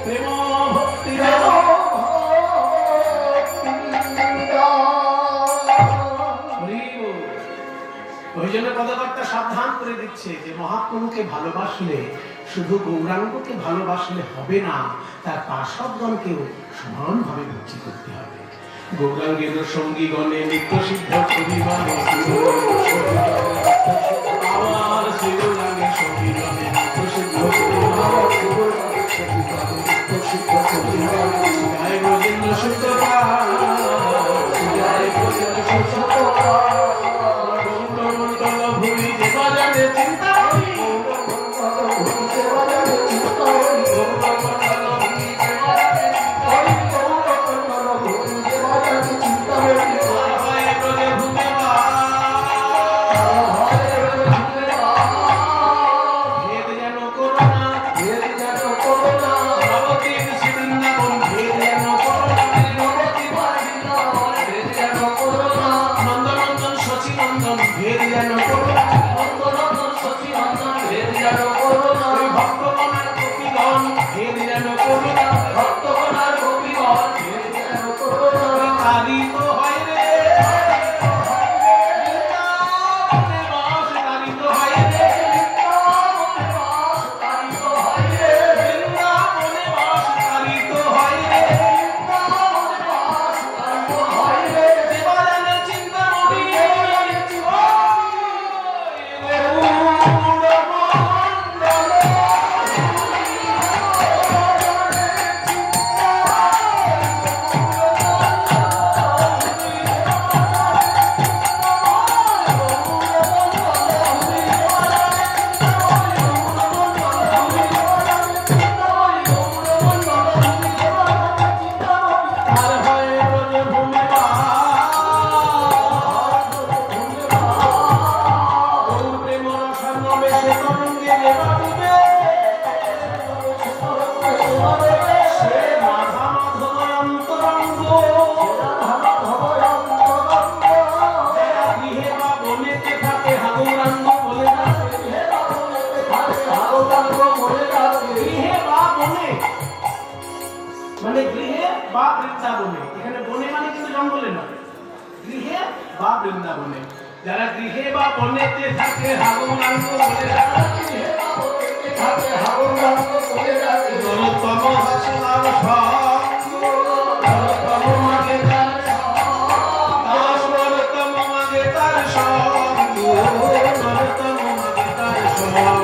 প্রেম ভক্তি ওই জন্য পদকর্তা সাবধান করে দিচ্ছে যে মহাপ্রভুকে ভালোবাসলে শুধু গৌরাঙ্গকে ভালোবাসলে হবে না, তার পার্শ্বদগণকেও সমানভাবে ভক্তি করতে হবে। গৌরাঙ্গের সঙ্গী গণে নিত্য সিদ্ধ পরিবারে আমার শ্রীগৌরাঙ্গের সঙ্গী গণে নিত্য সিদ্ধ জয় ব্রজেন্দ্র সুতপা জয় ব্রজেন্দ্র সুতপা গৌরমণ্ডল ভূমি দেবাজানে চিন্তা মানে গৃহে বা বৃন্দাবনে, এখানে বনে মানে কিন্তু জঙ্গলে নয়, গৃহে বা বৃন্দাবনে। যারা গৃহে বা বনেতে থাকে হাগৌরাঙ্গ বলে ডাকে, নরোত্তম আছে তার সঙ্গ, নরোত্তম মাগে তার সঙ্গ, নরোত্তম মাগে তার সঙ্গ, নরোত্তম মাগে তার সঙ্গ।